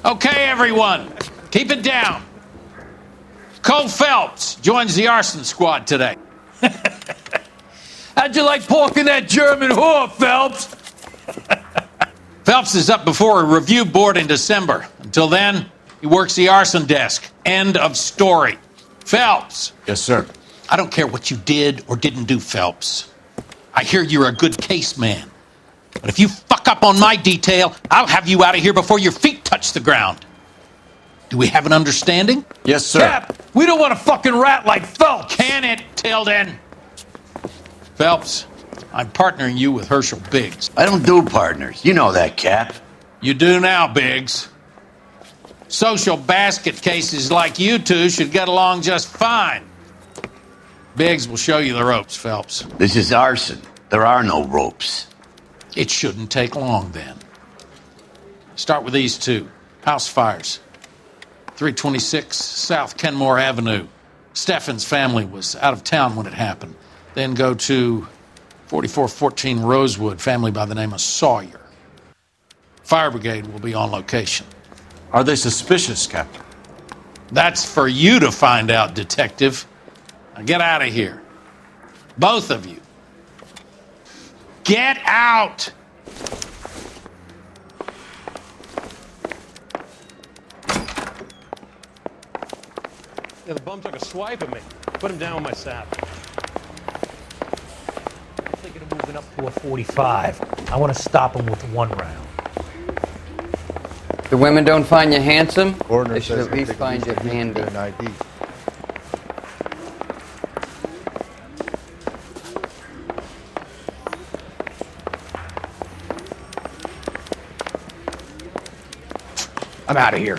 Okay, everyone, keep it down. Cole Phelps joins the arson squad today. How'd you like porking that German whore, Phelps? Phelps is up before a review board in December. Until then, he works the arson desk. End of story. Phelps. Yes, sir. I don't care what you did or didn't do, Phelps. I hear you're a good case man. But if you fuck up on my detail, I'll have you out of here before your feet touch the ground. Do we have an understanding? Yes, sir. Cap, we don't want a fucking rat like Phelps. Can it, Tilden? Phelps, I'm partnering you with Herschel Biggs. I don't do partners. You know that, Cap. You do now, Biggs. Social basket cases like you two should get along just fine. Biggs will show you the ropes, Phelps. This is arson. There are no ropes. It shouldn't take long, then. Start with these two. House fires. 326 South Kenmore Avenue. Steffen's family was out of town when it happened. Then go to 4414 Rosewood, family by the name of Sawyer. Fire brigade will be on location. Are they suspicious, Captain? That's for you to find out, detective. Now get out of here. Both of you. Get out! Yeah, the bum took a swipe at me. Put him down with my sap. I'm thinking of moving up to a 45. I want to stop him with one round. The women don't find you handsome? Coroner They should says at least they can find you use handy. an ID. I'm out of here.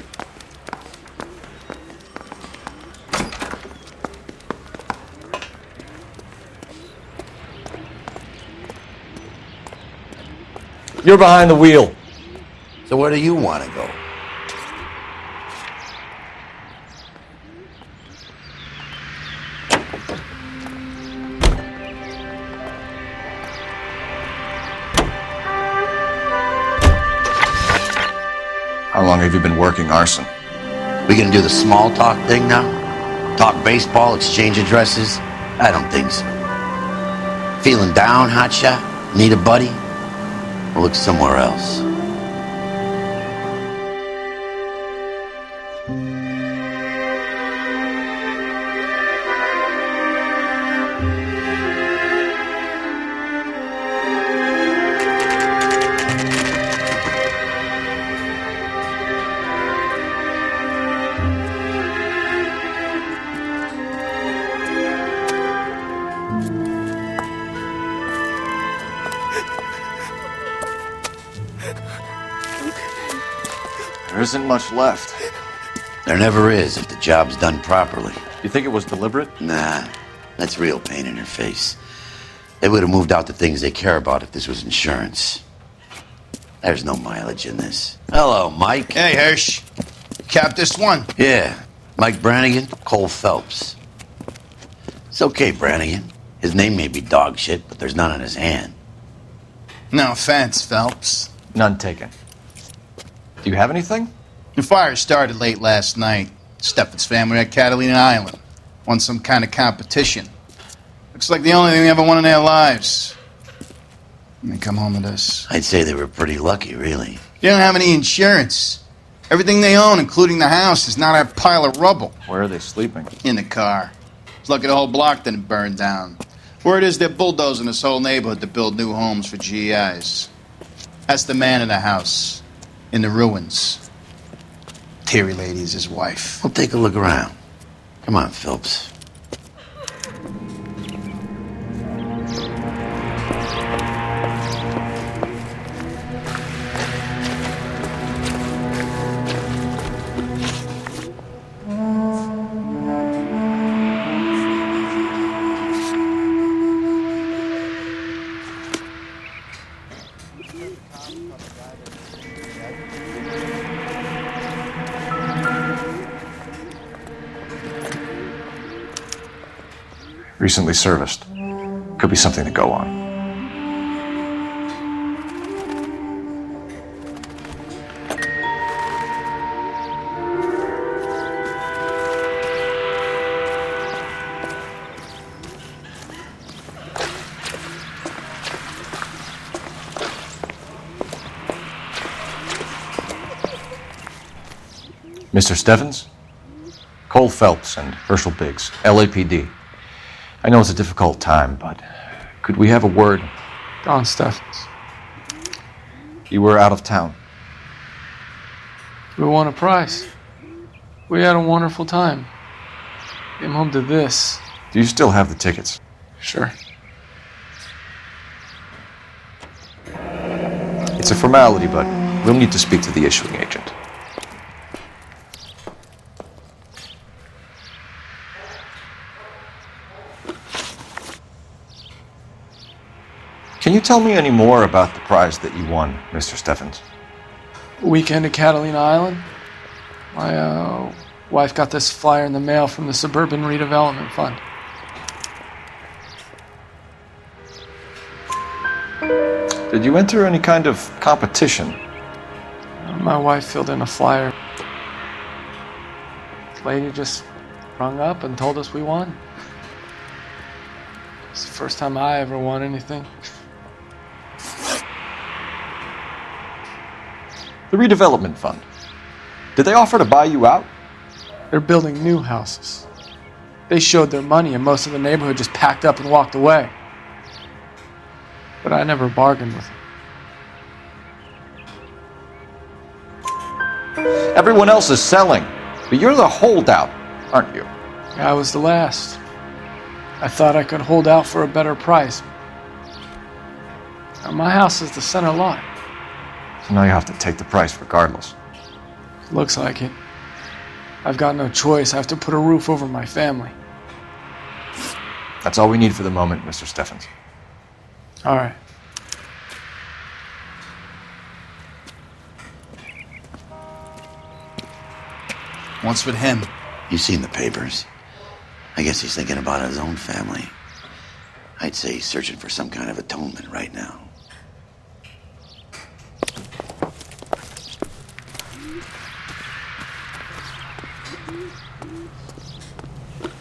You're behind the wheel. So where do you want to go? How long have you been working arson? We gonna do the small talk thing now? Talk baseball, exchange addresses? I don't think so. Feeling down, hotshot? Need a buddy? We'll look somewhere else. There isn't much left. There never is if the job's done properly. You think it was deliberate? Nah, that's real pain in her face. They would have moved out the things they care about if this was insurance. There's no mileage in this. Hello, Mike. Hey, Hirsch. Cap this one. Yeah, Mike Brannigan, Cole Phelps. It's okay, Brannigan. His name may be dog shit, but there's none on his hand. No offense, Phelps. None taken. Do you have anything? The fire started late last night. Steffen's family at Catalina Island. Won some kind of competition. Looks like the only thing they ever won in their lives. And they come home to this. I'd say they were pretty lucky, really. They don't have any insurance. Everything they own, including the house, is not a pile of rubble. Where are they sleeping? In the car. It's lucky the whole block didn't burn down. Word is they're bulldozing this whole neighborhood to build new homes for GIs. That's the man in the house. In the ruins. Terry Lady is his wife. We'll take a look around. Come on, Phelps. Recently serviced. Could be something to go on. Mr. Stevens? Cole Phelps and Herschel Biggs, LAPD. I know it's a difficult time, but could we have a word? Don Steffens. You were out of town. We won a prize. We had a wonderful time. Came home to this. Do you still have the tickets? Sure. It's a formality, but we'll need to speak to the issuing agent. Can you tell me any more about the prize that you won, Mr. Steffens? Weekend at Catalina Island. My wife got this flyer in the mail from the Suburban Redevelopment Fund. Did you enter any kind of competition? My wife filled in a flyer. The lady just rung up and told us we won. It's the first time I ever won anything. The redevelopment fund. Did they offer to buy you out? They're building new houses. They showed their money and most of the neighborhood just packed up and walked away. But I never bargained with them. Everyone else is selling, but you're the holdout, aren't you? I was the last. I thought I could hold out for a better price. Now, my house is the center lot. So now you have to take the price regardless. Looks like it. I've got no choice. I have to put a roof over my family. That's all we need for the moment, Mr. Steffens. All right. What's with him? You've seen the papers. I guess he's thinking about his own family. I'd say he's searching for some kind of atonement right now.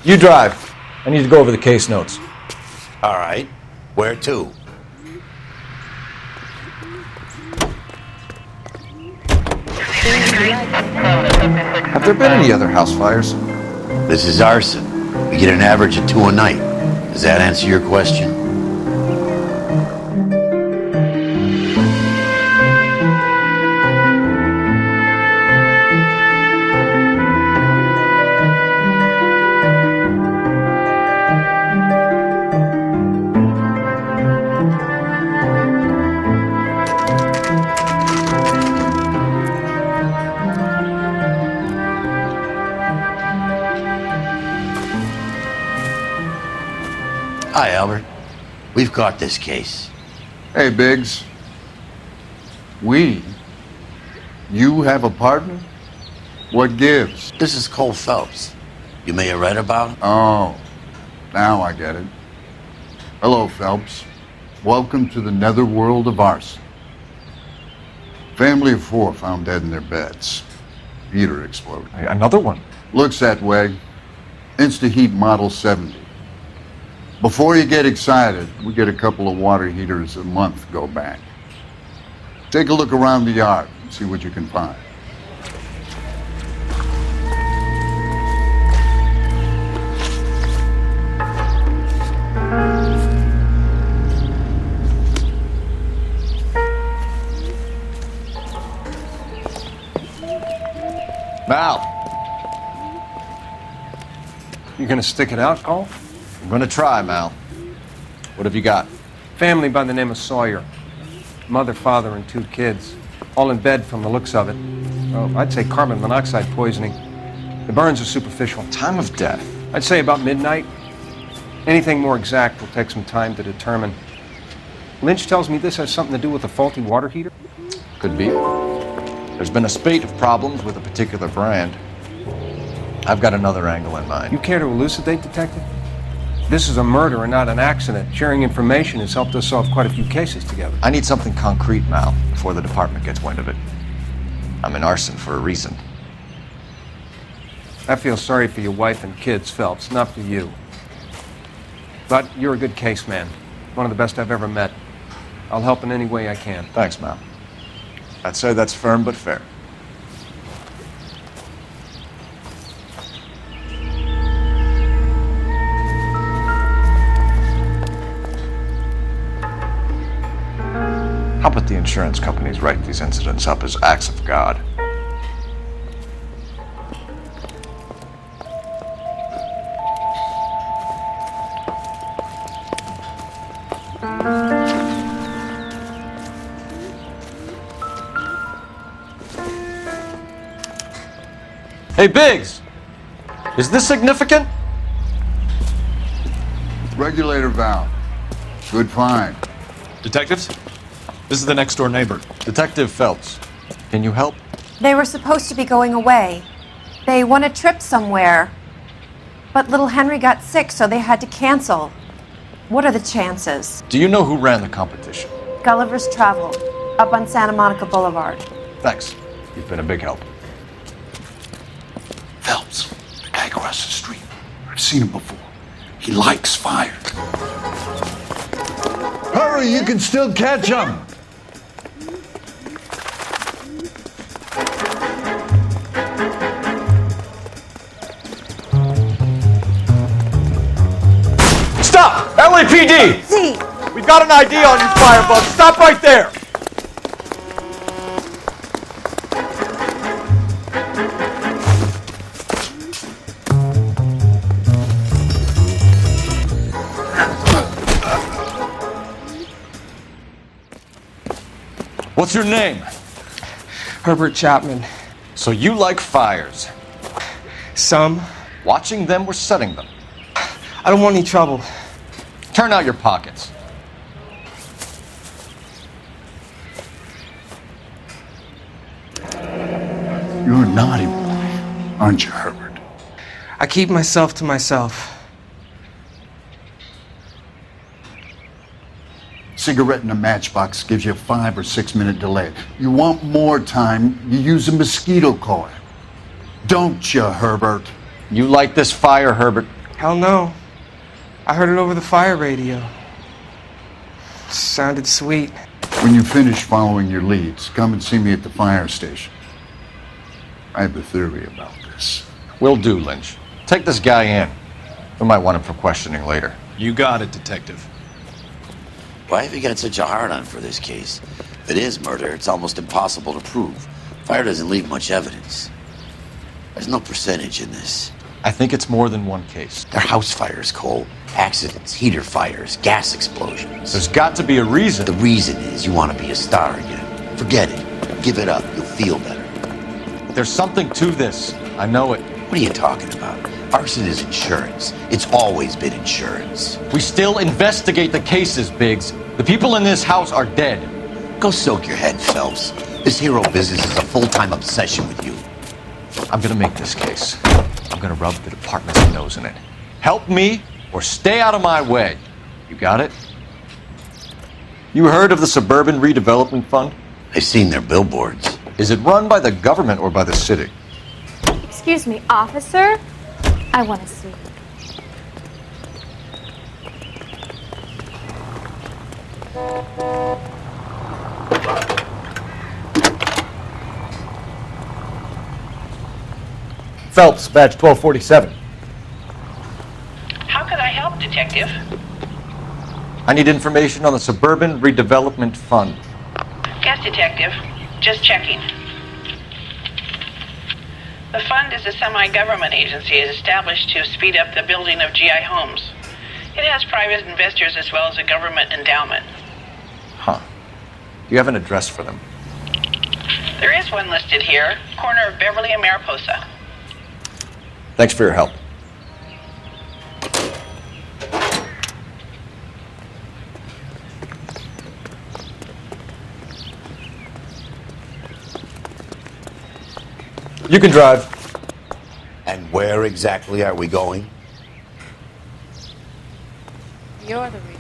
You drive. I need to go over the case notes. All right. Where to? Have there been any other house fires? This is arson. We get an average of 2 a night. Does that answer your question? Hi, Albert. We've got this case. Hey, Biggs. You have a partner? What gives? This is Cole Phelps. You may have read about him. Oh, now I get it. Hello, Phelps. Welcome to the netherworld of arson. Family of 4 found dead in their beds. Heater exploded. Another one. Looks that way. Insta-Heat Model 70. Before you get excited, we get a couple of water heaters a month go back. Take a look around the yard and see what you can find. Mal, You gonna stick it out, Cole? I'm gonna try, Mal. What have you got? Family by the name of Sawyer. Mother, father, and 2 kids. All in bed from the looks of it. Oh, I'd say carbon monoxide poisoning. The burns are superficial. Time of death. I'd say about midnight. Anything more exact will take some time to determine. Lynch tells me this has something to do with a faulty water heater. Could be. There's been a spate of problems with a particular brand. I've got another angle in mind. You care to elucidate, Detective? This is a murder and not an accident. Sharing information has helped us solve quite a few cases together. I need something concrete, Mal, before the department gets wind of it. I'm in arson for a reason. I feel sorry for your wife and kids, Phelps, not for you. But you're a good case man. One of the best I've ever met. I'll help in any way I can. Thanks, Mal. I'd say that's firm but fair. How about the insurance companies write these incidents up as acts of God? Hey, Biggs! Is this significant? Regulator valve. Good find. Detectives? This is the next door neighbor. Detective Phelps, can you help? They were supposed to be going away. They won a trip somewhere. But little Henry got sick, so they had to cancel. What are the chances? Do you know who ran the competition? Gulliver's Travel, up on Santa Monica Boulevard. Thanks. You've been a big help. Phelps, the guy across the street. I've seen him before. He likes fire. Hurry, you can still catch him. Stop! LAPD! See! We've got an ID on you, firebug. Stop right there! What's your name? Herbert Chapman. So you like fires. Some. Watching them or setting them? I don't want any trouble. Turn out your pockets. You're a naughty boy, aren't you, Herbert? I keep myself to myself. Cigarette in a matchbox gives you a 5 or 6 minute delay. You want more time, you use a mosquito coil. Don't you, Herbert? You like this fire, Herbert? Hell no. I heard it over the fire radio. Sounded sweet. When you finish following your leads, come and see me at the fire station. I have a theory about this. Will do, Lynch. Take this guy in. We might want him for questioning later. You got it, Detective. Why have you got such a hard-on for this case? If it is murder, it's almost impossible to prove. Fire doesn't leave much evidence. There's no percentage in this. I think it's more than one case. They're house fires, Cole. Accidents, heater fires, gas explosions. There's got to be a reason. The reason is you want to be a star again. Forget it. Give it up. You'll feel better. There's something to this. I know it. What are you talking about? Arson is insurance. It's always been insurance. We still investigate the cases, Biggs. The people in this house are dead. Go soak your head, Phelps. This hero business is a full-time obsession with you. I'm gonna make this case. I'm gonna rub the department's nose in it. Help me or stay out of my way. You got it? You heard of the Suburban Redevelopment Fund? I've seen their billboards. Is it run by the government or by the city? Excuse me, officer? I want to see. Phelps, badge 1247. How could I help, Detective? I need information on the Suburban Redevelopment Fund. Yes, Detective. Just checking. The fund is a semi-government agency established to speed up the building of GI homes. It has private investors as well as a government endowment. Huh. Do you have an address for them? There is one listed here, corner of Beverly and Mariposa. Thanks for your help. You can drive. And where exactly are we going? You're the reason.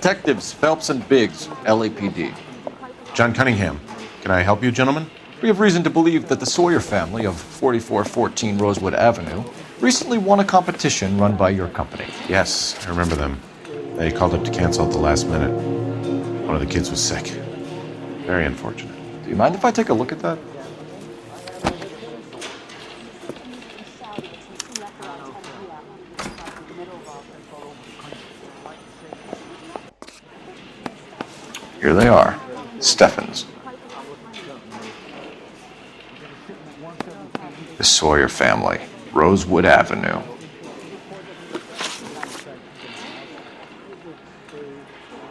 Detectives Phelps and Biggs, LAPD. John Cunningham. Can I help you, gentlemen? We have reason to believe that the Sawyer family of 4414 Rosewood Avenue recently won a competition run by your company. Yes, I remember them. They called up to cancel at the last minute. One of the kids was sick. Very unfortunate. Do you mind if I take a look at that? Here they are. Steffens. The Sawyer family, Rosewood Avenue.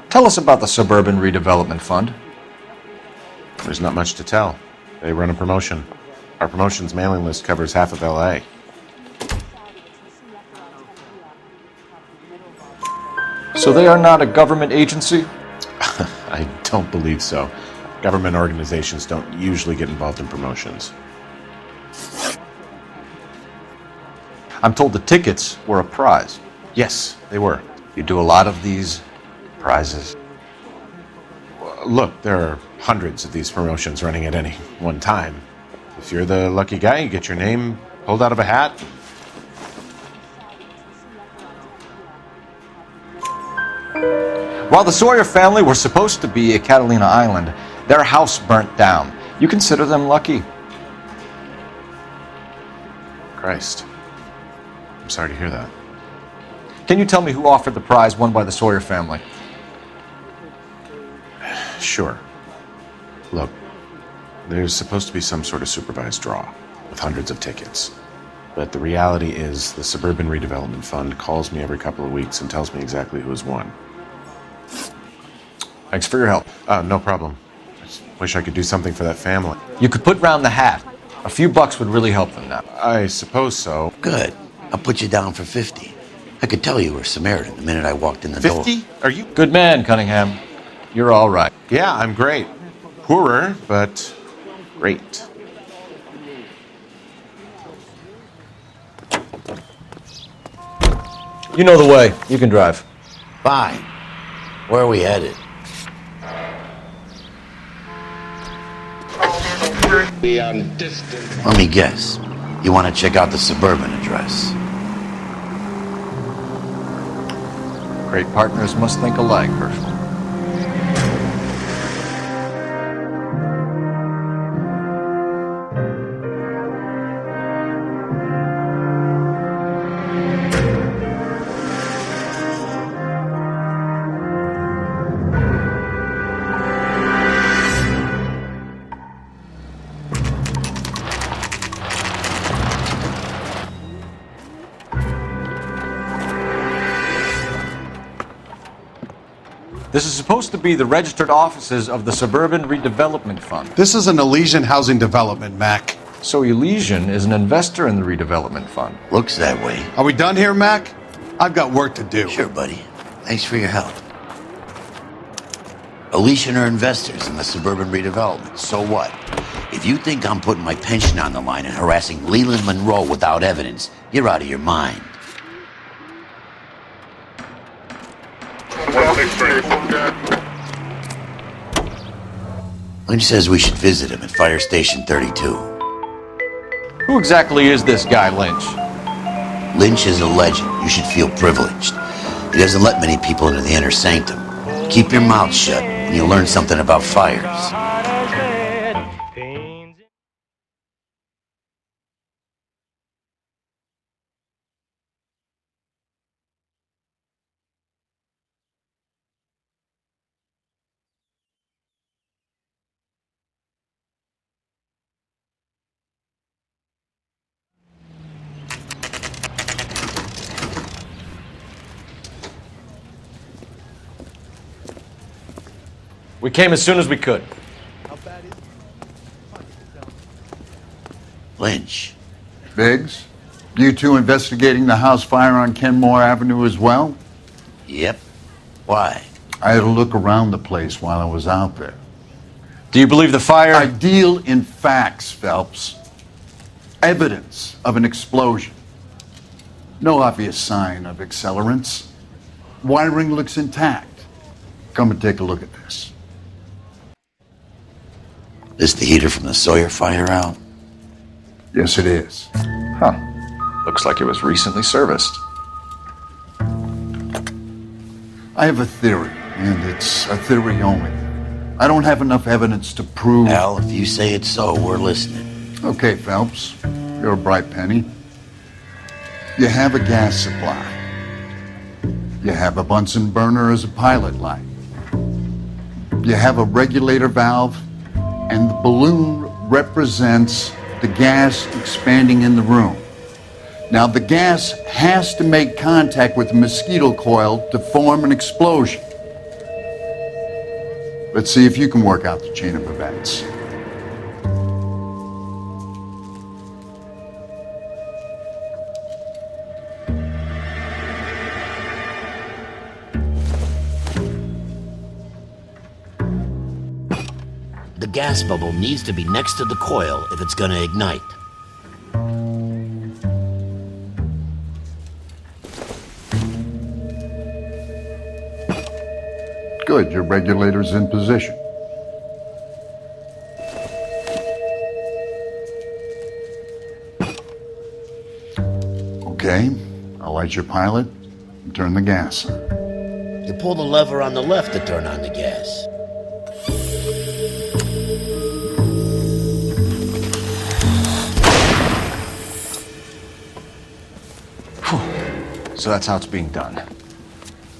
Tell us about the Suburban Redevelopment Fund. There's not much to tell. They run a promotion. Our promotion's mailing list covers half of LA. So they are not a government agency? I don't believe so. Government organizations don't usually get involved in promotions. I'm told the tickets were a prize. Yes, they were. You do a lot of these prizes. Look, there are hundreds of these promotions running at any one time. If you're the lucky guy, you get your name pulled out of a hat. While the Sawyer family were supposed to be at Catalina Island, their house burnt down. You consider them lucky? Christ. I'm sorry to hear that. Can you tell me who offered the prize won by the Sawyer family? Sure. Look, there's supposed to be some sort of supervised draw with hundreds of tickets. But the reality is the Suburban Redevelopment Fund calls me every couple of weeks and tells me exactly who has won. Thanks for your help. No problem. I just wish I could do something for that family. You could put round the hat. A few bucks would really help them now. I suppose so. Good. I'll put you down for 50. I could tell you were Samaritan the minute I walked in the door. 50? Are you? Good man, Cunningham. You're all right. Yeah, I'm great. Poorer, but great. You know the way. You can drive. Fine. Where are we headed? Let me guess. You want to check out the Suburban address? Great partners must think alike, Herschel. This is supposed to be the registered offices of the Suburban Redevelopment Fund. This is an Elysian housing development, Mac. So Elysian is an investor in the redevelopment fund. Looks that way. Are we done here, Mac? I've got work to do. Sure, buddy. Thanks for your help. Elysian are investors in the Suburban Redevelopment. So what? If you think I'm putting my pension on the line and harassing Leland Monroe without evidence, you're out of your mind. Lynch says we should visit him at Fire Station 32. Who exactly is this guy, Lynch? Lynch is a legend. You should feel privileged. He doesn't let many people into the inner sanctum. Keep your mouth shut and you'll learn something about fires. We came as soon as we could. Lynch. Biggs, you two investigating the house fire on Kenmore Avenue as well? Yep. Why? I had a look around the place while I was out there. Do you believe the fire? I deal in facts, Phelps. Evidence of an explosion. No obvious sign of accelerants. Wiring looks intact. Come and take a look at this. This the heater from the Sawyer fire out? Yes, it is. Huh. Looks like it was recently serviced. I have a theory, and it's a theory only. I don't have enough evidence to prove... Al, if you say it's so, we're listening. Okay, Phelps. You're a bright penny. You have a gas supply. You have a Bunsen burner as a pilot light. You have a regulator valve, and the balloon represents the gas expanding in the room. Now, the gas has to make contact with the mosquito coil to form an explosion. Let's see if you can work out the chain of events. The gas bubble needs to be next to the coil if it's gonna ignite. Good, your regulator's in position. Okay, I'll light your pilot and turn the gas on. You pull the lever on the left to turn on the gas. So that's how it's being done.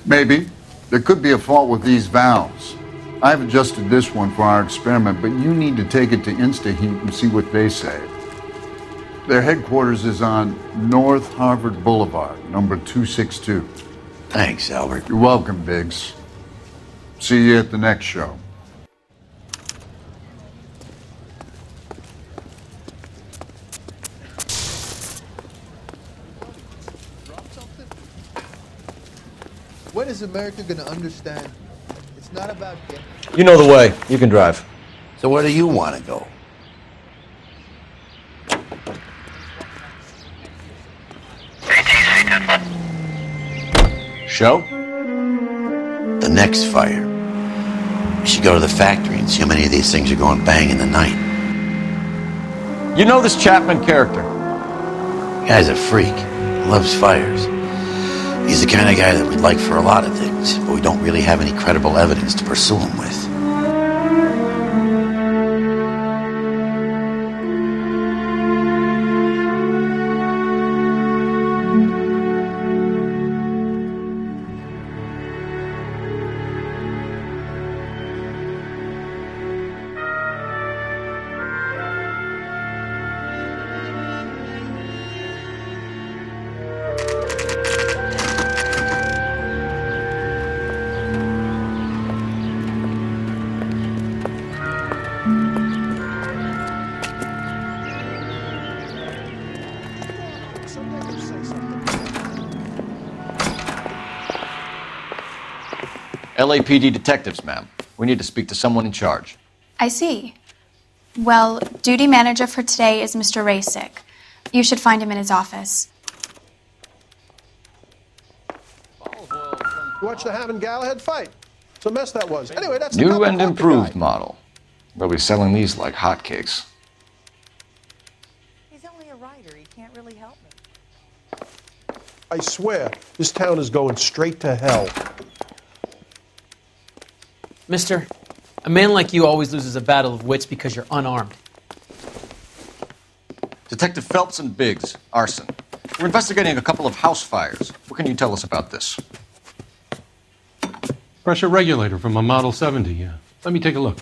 Maybe. There could be a fault with these valves. I've adjusted this one for our experiment, but you need to take it to InstaHeat and see what they say. Their headquarters is on North Harvard Boulevard, number 262. Thanks, Albert. You're welcome, Biggs. See you at the next show. When is America going to understand? It's not about getting... You know the way. You can drive. So where do you want to go? Show? The next fire. We should go to the factory and see how many of these things are going bang in the night. You know this Chapman character? Guy's a freak. Loves fires. He's the kind of guy that we'd like for a lot of things, but we don't really have any credible evidence to pursue him with. LAPD detectives, ma'am. We need to speak to someone in charge. I see. Well, duty manager for today is Mr. Rasick. You should find him in his office. You watched the Ham and Galahad fight. It's a mess that was. Anyway, that's New and improved model. They'll be selling these like hotcakes. He's only a writer. He can't really help me. I swear, this town is going straight to hell. Mister, a man like you always loses a battle of wits because you're unarmed. Detective Phelps and Biggs, arson. We're investigating a couple of house fires. What can you tell us about this? Pressure regulator from a Model 70, yeah. Let me take a look.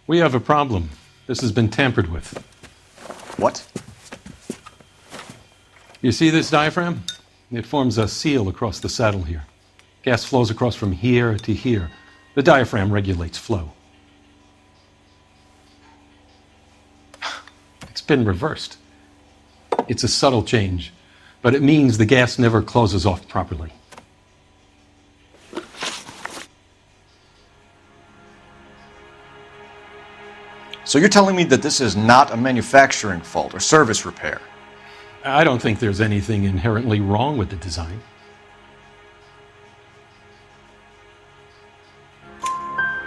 We have a problem. This has been tampered with. What? You see this diaphragm? It forms a seal across the saddle here. Gas flows across from here to here. The diaphragm regulates flow. It's been reversed. It's a subtle change, but it means the gas never closes off properly. So you're telling me that this is not a manufacturing fault or service repair? I don't think there's anything inherently wrong with the design.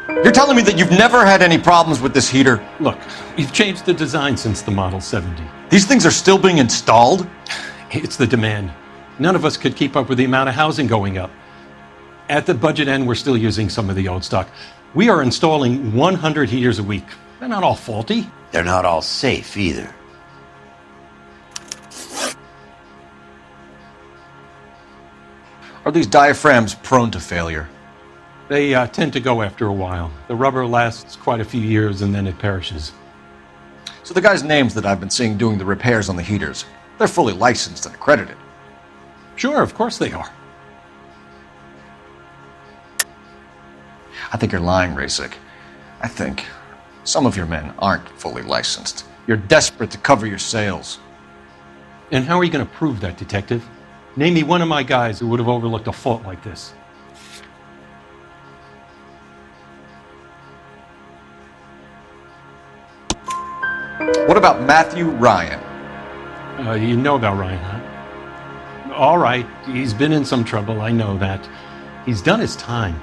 You're telling me that you've never had any problems with this heater? Look, we've changed the design since the Model 70. These things are still being installed? It's the demand. None of us could keep up with the amount of housing going up. At the budget end, we're still using some of the old stock. We are installing 100 heaters a week. They're not all faulty. They're not all safe either. Are these diaphragms prone to failure? They tend to go after a while. The rubber lasts quite a few years and then it perishes. So the guys' names that I've been seeing doing the repairs on the heaters, they're fully licensed and accredited. Sure, of course they are. I think you're lying, Rasic. I think some of your men aren't fully licensed. You're desperate to cover your sales. And how are you going to prove that, Detective? Name me one of my guys who would have overlooked a fault like this. What about Matthew Ryan? You know about Ryan, huh? All right, he's been in some trouble, I know that. He's done his time.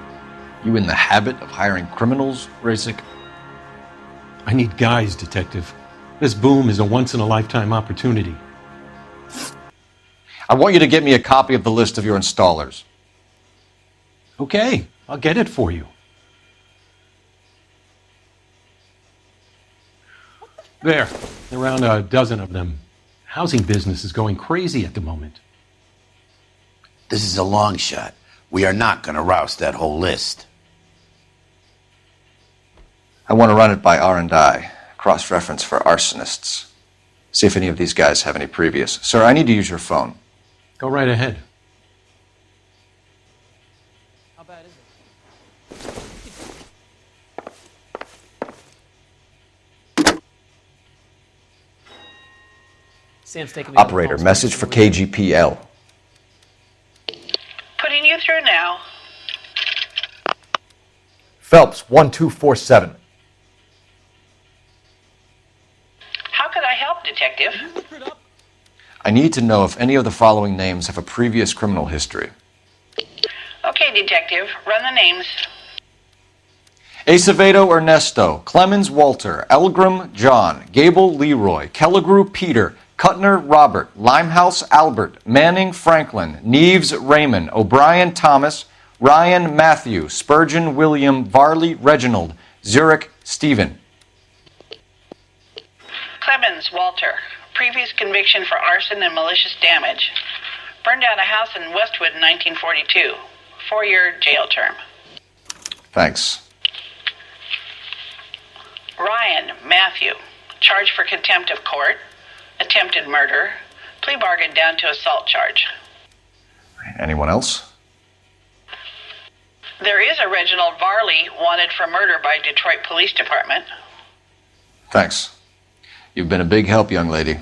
You in the habit of hiring criminals, Rasic? I need guys, Detective. This boom is a once-in-a-lifetime opportunity. I want you to get me a copy of the list of your installers. Okay, I'll get it for you. There, around a dozen of them. Housing business is going crazy at the moment. This is a long shot. We are not going to roust that whole list. I want to run it by R&I, cross-reference for arsonists. See if any of these guys have any previous. Sir, I need to use your phone. Go right ahead. How bad is it? Sam's taking me. Operator, message for KGPL. Putting you through now. Phelps, 1247. How could I help, Detective? I need to know if any of the following names have a previous criminal history. Okay, Detective, run the names. Acevedo Ernesto, Clemens Walter, Elgram John, Gable Leroy, Kelligrew Peter, Cutner Robert, Limehouse Albert, Manning Franklin, Neves Raymond, O'Brien Thomas, Ryan Matthew, Spurgeon William, Varley Reginald, Zurich Stephen. Clemens Walter. Previous conviction for arson and malicious damage. Burned down a house in Westwood in 1942. 4-year jail term. Thanks. Ryan Matthew. Charged for contempt of court. Attempted murder. Plea bargain down to assault charge. Anyone else? There is a Reginald Varley wanted for murder by Detroit Police Department. Thanks. You've been a big help, young lady.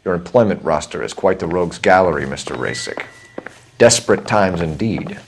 Your employment roster is quite the rogues gallery, Mr. Rasic. Desperate times indeed.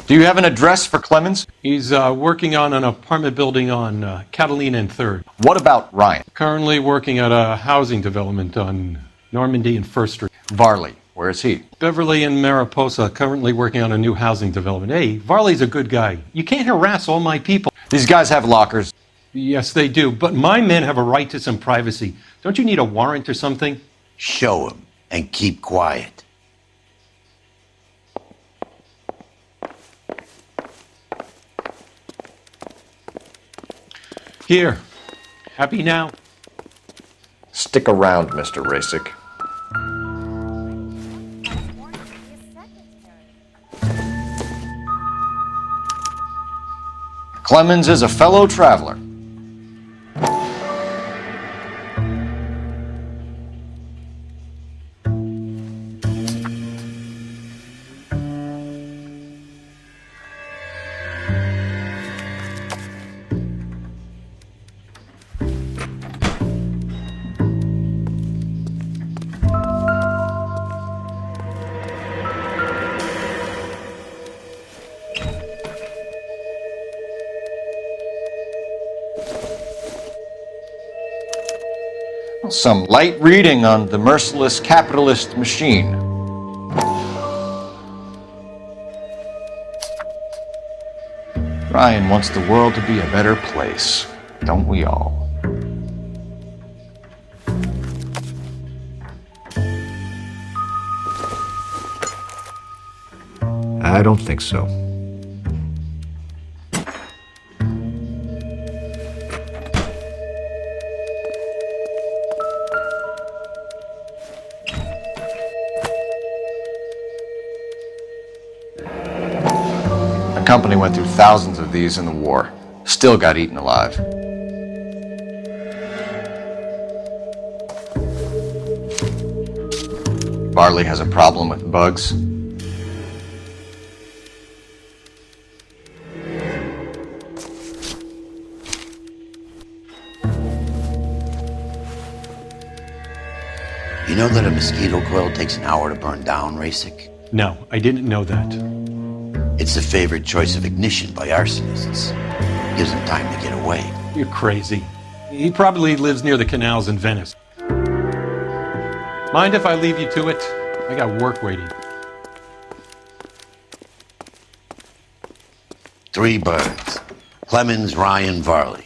Do you have an address for Clemens? He's working on an apartment building on Catalina and 3rd. What about Ryan? Currently working at a housing development on Normandy and 1st Street. Varley, where is he? Beverly and Mariposa, currently working on a new housing development. Hey, Varley's a good guy. You can't harass all my people. These guys have lockers. Yes, they do, but my men have a right to some privacy. Don't you need a warrant or something? Show him and keep quiet. Here. Happy now? Stick around, Mr. Rasic. Clemens is a fellow traveler. Some light reading on the merciless capitalist machine. Ryan wants the world to be a better place, don't we all? I don't think so. The company went through thousands of these in the war. Still got eaten alive. Varley has a problem with bugs. You know that a mosquito coil takes an hour to burn down, Rasic? No, I didn't know that. It's the favorite choice of ignition by arsonists. Gives them time to get away. You're crazy. He probably lives near the canals in Venice. Mind if I leave you to it? I got work waiting. 3 birds. Clemens, Ryan, Varley.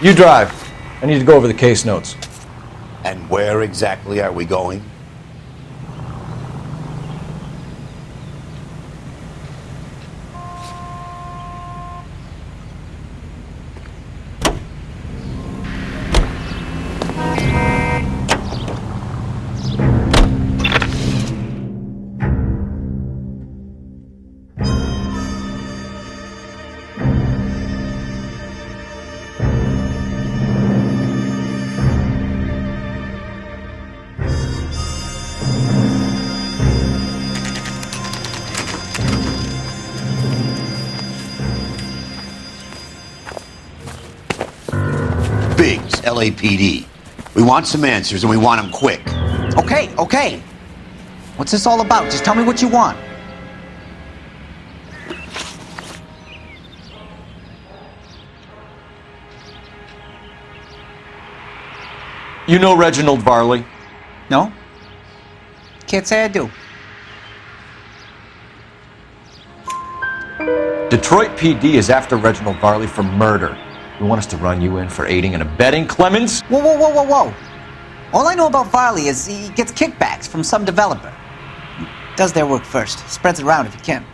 You drive. I need to go over the case notes. And where exactly are we going? Biggs, LAPD. We want some answers and we want them quick. Okay. What's this all about? Just tell me what you want. You know Reginald Varley? No? Can't say I do. Detroit PD is after Reginald Varley for murder. You want us to run you in for aiding and abetting Clemens? Whoa. All I know about Varley is he gets kickbacks from some developer. He does their work first. Spreads it around if he can.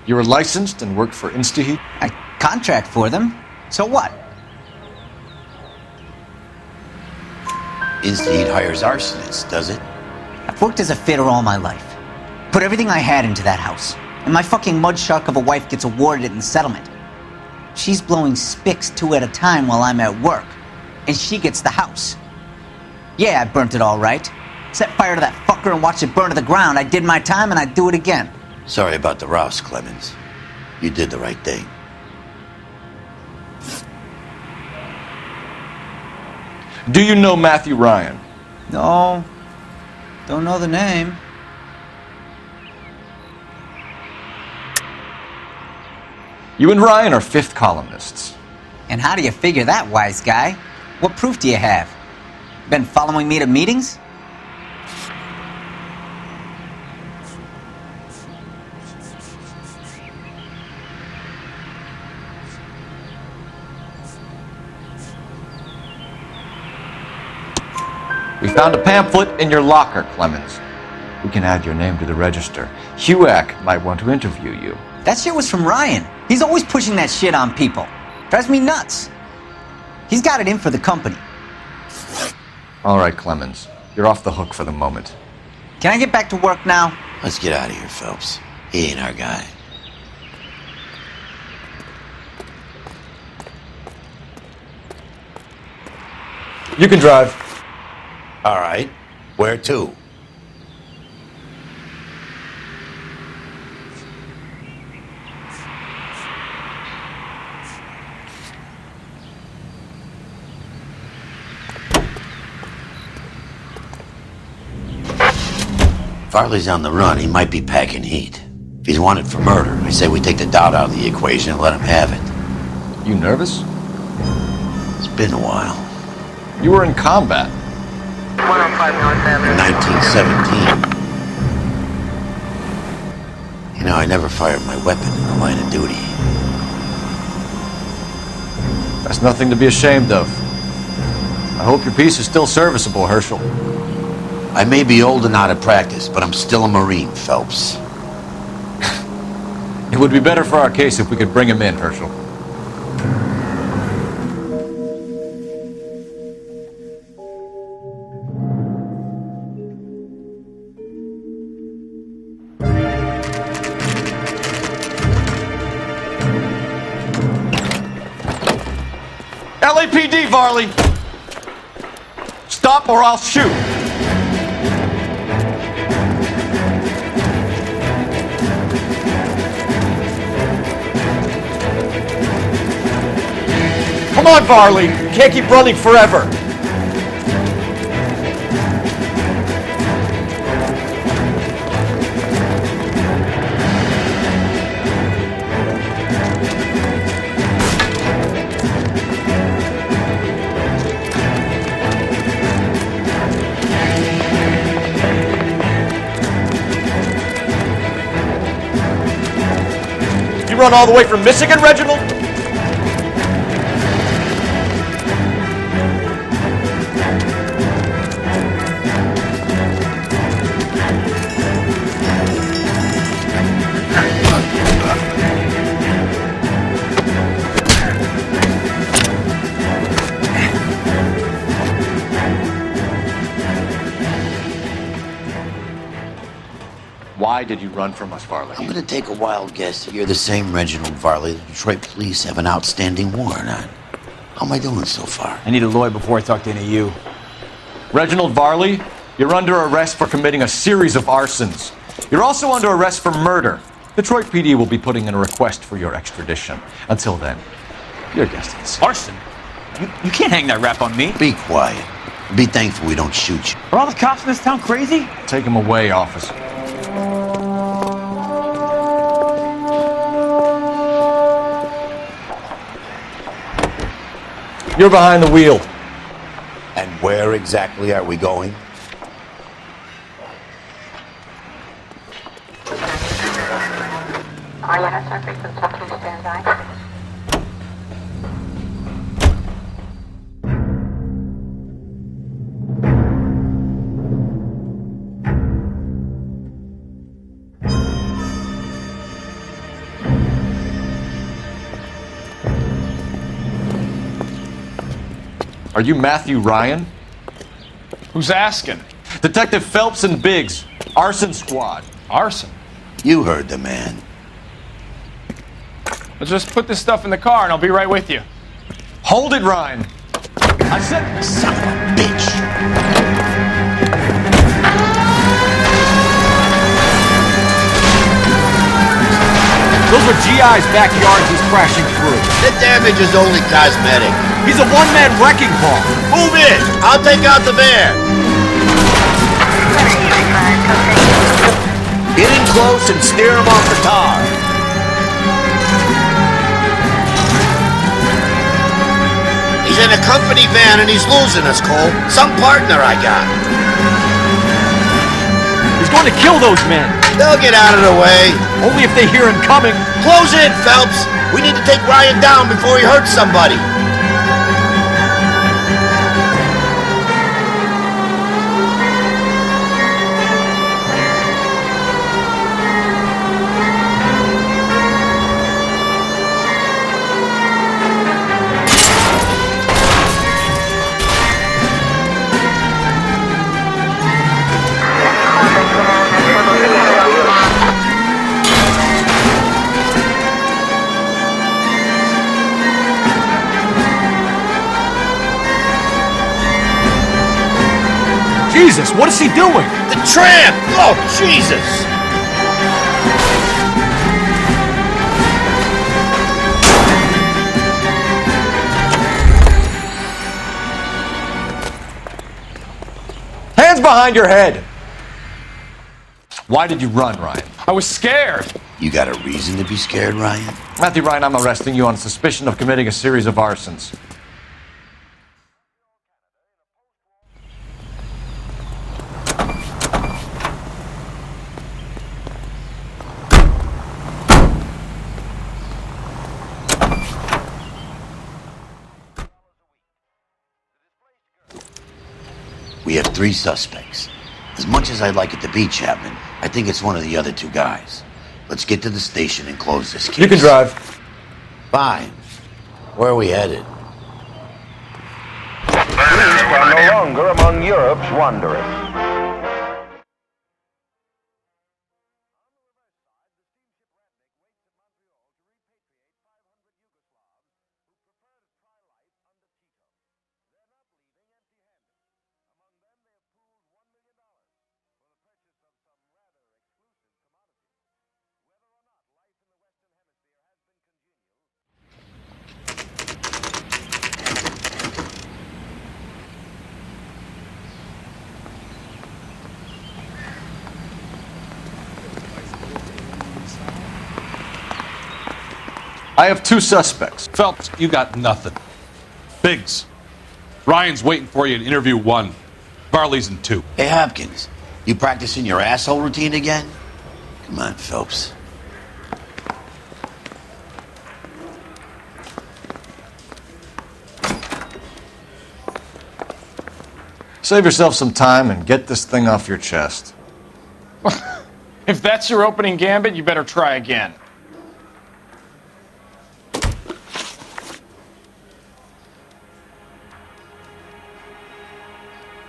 You were licensed and worked for InstaHeat? I contract for them. So what? InstaHeat hires arsonists, does it? I've worked as a fitter all my life. Put everything I had into that house. And my fucking mudshark of a wife gets awarded it in settlement. She's blowing spics 2 at a time while I'm at work. And she gets the house. Yeah, I burnt it all right. Set fire to that fucker and watched it burn to the ground. I did my time and I'd do it again. Sorry about the rouse, Clemens. You did the right thing. Do you know Matthew Ryan? No. Don't know the name. You and Ryan are fifth columnists. And how do you figure that, wise guy? What proof do you have? Been following me to meetings? We found a pamphlet in your locker, Clemens. We can add your name to the register. HUAC might want to interview you. That shit was from Ryan. He's always pushing that shit on people. Drives me nuts. He's got it in for the company. All right, Clemens. You're off the hook for the moment. Can I get back to work now? Let's get out of here, Phelps. He ain't our guy. You can drive. All right. Where to? Farley's on the run. He might be packing heat. If he's wanted for murder, I say we take the doubt out of the equation and let him have it. You nervous? It's been a while. You were in combat. 105 North Avenue. 1917. You know, I never fired my weapon in the line of duty. That's nothing to be ashamed of. I hope your piece is still serviceable, Herschel. I may be old and out of practice, but I'm still a Marine, Phelps. It would be better for our case if we could bring him in, Herschel. LAPD, Varley! Stop or I'll shoot! Come on, Varley! You can't keep running forever! You run all the way from Michigan, Reginald? Why did you run from us, Varley? I'm gonna take a wild guess that you're the same Reginald Varley the Detroit police have an outstanding warrant on. How am I doing so far? I need a lawyer before I talk to any of you. Reginald Varley, you're under arrest for committing a series of arsons. You're also under arrest for murder. Detroit PD will be putting in a request for your extradition. Until then, your guesses. Arson? You can't hang that rap on me. Be quiet. Be thankful we don't shoot you. Are all the cops in this town crazy? Take him away, officer. You're behind the wheel. And where exactly are we going? Are you Matthew Ryan? Who's asking? Detective Phelps and Biggs, arson squad. Arson? You heard the man. Let's just put this stuff in the car and I'll be right with you. Hold it, Ryan. I said, son of a bitch. Those are GI's backyards he's crashing through. The damage is only cosmetic. He's a one-man wrecking ball. Move in. I'll take out the van. Get in close and steer him off the tar. He's in a company van and he's losing us, Cole. Some partner I got. He's going to kill those men. They'll get out of the way. Only if they hear him coming. Close in, Phelps. We need to take Ryan down before he hurts somebody. Jesus, what is he doing? The tramp! Oh, Jesus! Hands behind your head! Why did you run, Ryan? I was scared. You got a reason to be scared, Ryan? Matthew Ryan, I'm arresting you on suspicion of committing a series of arsons. We have 3 suspects. As much as I'd like it to be Chapman, I think it's one of the other 2 guys. Let's get to the station and close this case. You can drive. Fine. Where are we headed? Greece are no longer among Europe's wanderers. I have 2 suspects. Phelps, you got nothing. Biggs, Ryan's waiting for you in interview 1. Varley's in 2. Hey, Hopkins, you practicing your asshole routine again? Come on, Phelps. Save yourself some time and get this thing off your chest. If that's your opening gambit, you better try again.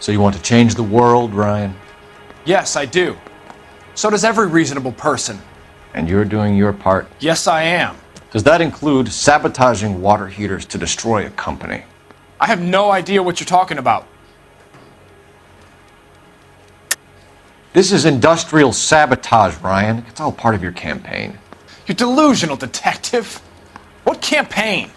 So you want to change the world, Ryan? Yes, I do. So does every reasonable person. And you're doing your part? Yes, I am. Does that include sabotaging water heaters to destroy a company? I have no idea what you're talking about. This is industrial sabotage, Ryan. It's all part of your campaign. You're delusional, detective. What campaign?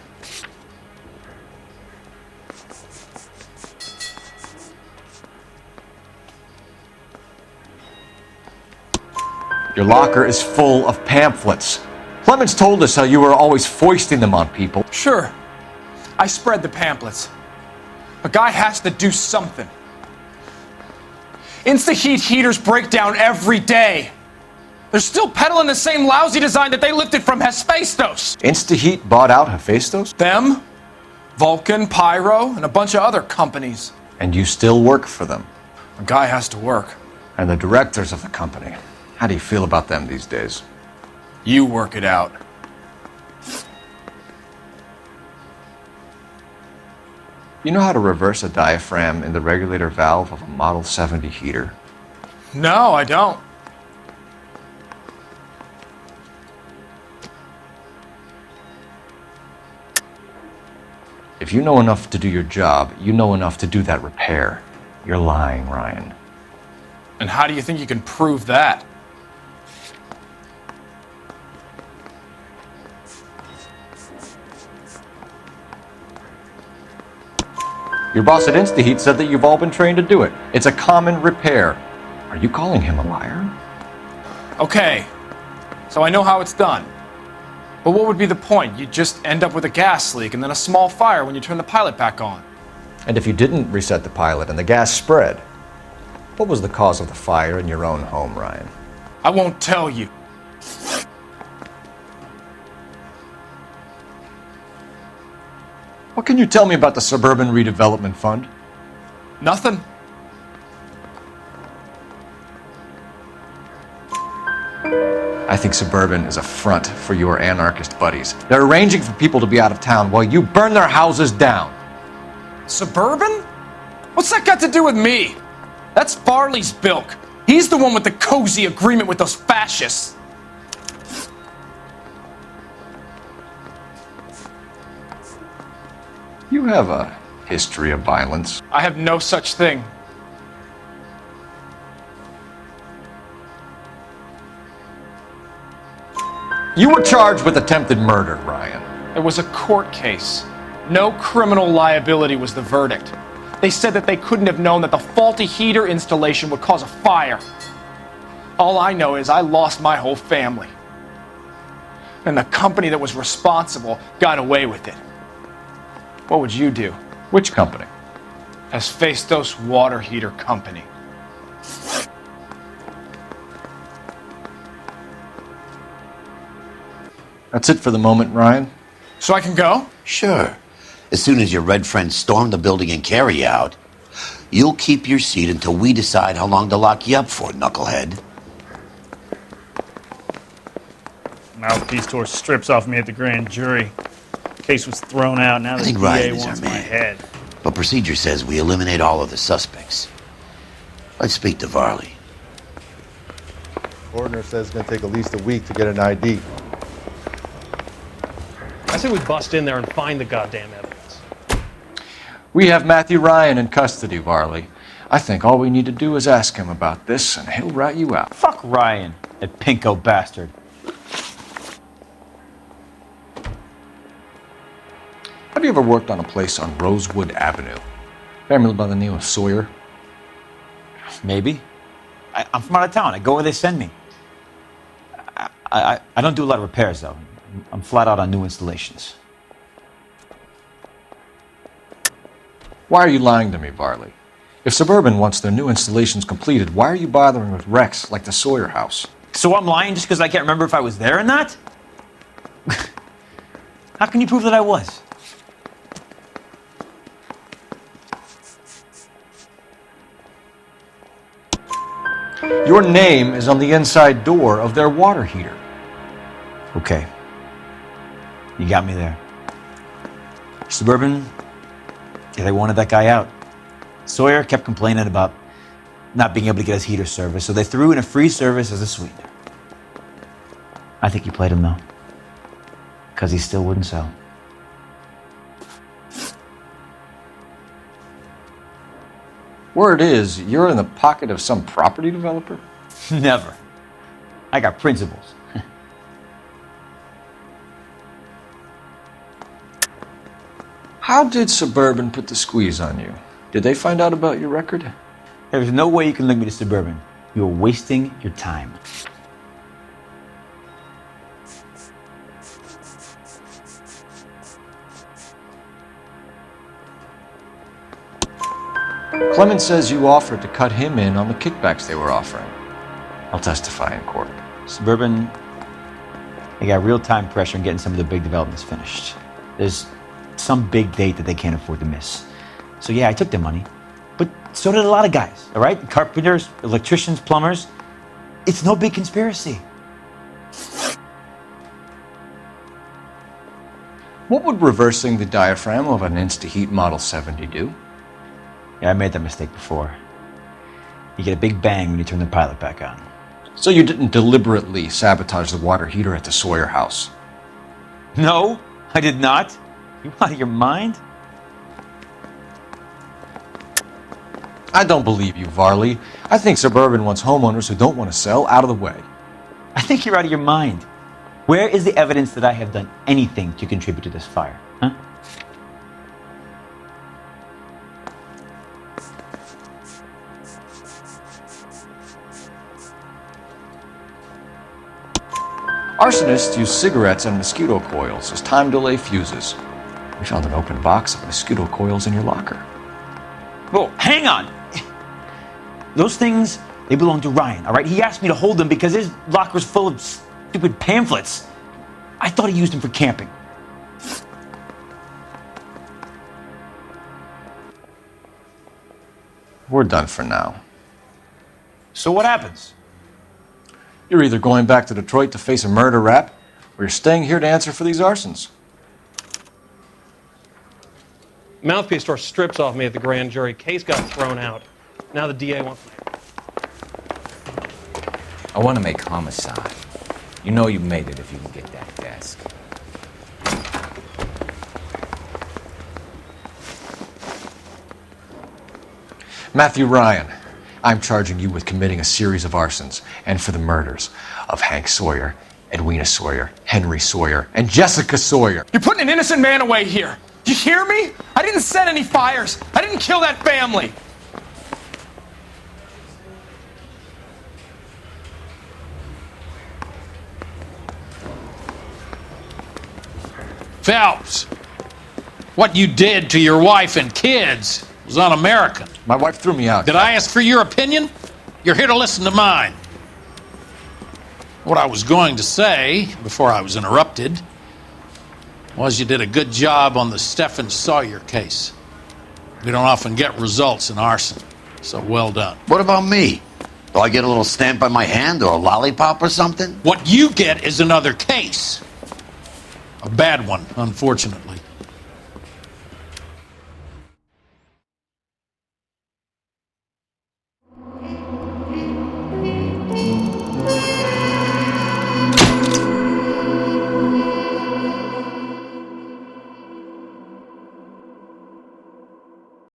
Your locker is full of pamphlets. Clemens told us how you were always foisting them on people. Sure. I spread the pamphlets. A guy has to do something. Insta-heat heaters break down every day. They're still peddling the same lousy design that they lifted from Hephaestus. Insta-heat bought out Hephaestus? Them, Vulcan, Pyro, and a bunch of other companies. And you still work for them? A guy has to work. And the directors of the company. How do you feel about them these days? You work it out. You know how to reverse a diaphragm in the regulator valve of a Model 70 heater? No, I don't. If you know enough to do your job, you know enough to do that repair. You're lying, Ryan. And how do you think you can prove that? Your boss at InstaHeat said that you've all been trained to do it. It's a common repair. Are you calling him a liar? Okay, so I know how it's done. But what would be the point? You'd just end up with a gas leak and then a small fire when you turn the pilot back on. And if you didn't reset the pilot and the gas spread, what was the cause of the fire in your own home, Ryan? I won't tell you. What can you tell me about the Suburban Redevelopment Fund? Nothing. I think Suburban is a front for your anarchist buddies. They're arranging for people to be out of town while you burn their houses down. Suburban? What's that got to do with me? That's Farley's bilk. He's the one with the cozy agreement with those fascists. You have a history of violence. I have no such thing. You were charged with attempted murder, Ryan. It was a court case. No criminal liability was the verdict. They said that they couldn't have known that the faulty heater installation would cause a fire. All I know is I lost my whole family. And the company that was responsible got away with it. What would you do? Which company? Hephaestus Water Heater Company. That's it for the moment, Ryan. So I can go? Sure. As soon as your red friends storm the building and carry you out, you'll keep your seat until we decide how long to lock you up for, knucklehead. Mouthpiece tore strips off me at the grand jury. Case was thrown out. Now the think DA Ryan is wants our my man. head. But procedure says we eliminate all of the suspects. Let's speak to Varley. Ordner says it's going to take at least a week to get an ID. I say we bust in there and find the goddamn evidence. We have Matthew Ryan in custody, Varley. I think all we need to do is ask him about this, and he'll rat you out. Fuck Ryan, that pinko bastard. Have you ever worked on a place on Rosewood Avenue? Family by the name of Sawyer? Maybe. I'm from out of town. I go where they send me. I don't do a lot of repairs, though. I'm flat out on new installations. Why are you lying to me, Varley? If Suburban wants their new installations completed, why are you bothering with wrecks like the Sawyer house? So I'm lying just because I can't remember if I was there or not? How can you prove that I was? Your name is on the inside door of their water heater. Okay. You got me there. Suburban, yeah, they wanted that guy out. Sawyer kept complaining about not being able to get his heater service, so they threw in a free service as a sweetener. I think you played him, though. Because he still wouldn't sell. Word is, you're in the pocket of some property developer? Never. I got principles. How did Suburban put the squeeze on you? Did they find out about your record? There's no way you can link me to Suburban. You're wasting your time. Clement says you offered to cut him in on the kickbacks they were offering. I'll testify in court. Suburban, they got real time pressure on getting some of the big developments finished. There's some big date that they can't afford to miss. So yeah, I took their money, but so did a lot of guys, all right? Carpenters, electricians, plumbers. It's no big conspiracy. What would reversing the diaphragm of an Insta-Heat Model 70 do? Yeah, I made that mistake before. You get a big bang when you turn the pilot back on. So you didn't deliberately sabotage the water heater at the Sawyer house? No, I did not. You out of your mind? I don't believe you, Varley. I think Suburban wants homeowners who don't want to sell out of the way. I think you're out of your mind. Where is the evidence that I have done anything to contribute to this fire? Huh? Arsonists use cigarettes and mosquito coils as time delay fuses. We found an open box of mosquito coils in your locker. Whoa, hang on! Those things, they belong to Ryan, all right? He asked me to hold them because his locker's full of stupid pamphlets. I thought he used them for camping. We're done for now. So what happens? You're either going back to Detroit to face a murder rap, or you're staying here to answer for these arsons. Mouthpiece store strips off me at the grand jury. Case got thrown out. Now the DA wants me. I want to make homicide. You know you made it if you can get that desk. Matthew Ryan, I'm charging you with committing a series of arsons and for the murders of Hank Sawyer, Edwina Sawyer, Henry Sawyer, and Jessica Sawyer. You're putting an innocent man away here. You hear me? I didn't set any fires. I didn't kill that family. Phelps, what you did to your wife and kids was un-American. My wife threw me out. Did I ask for your opinion? You're here to listen to mine. What I was going to say, before I was interrupted, was you did a good job on the Stephen Sawyer case. We don't often get results in arson, so well done. What about me? Do I get a little stamp on my hand or a lollipop or something? What you get is another case. A bad one, unfortunately.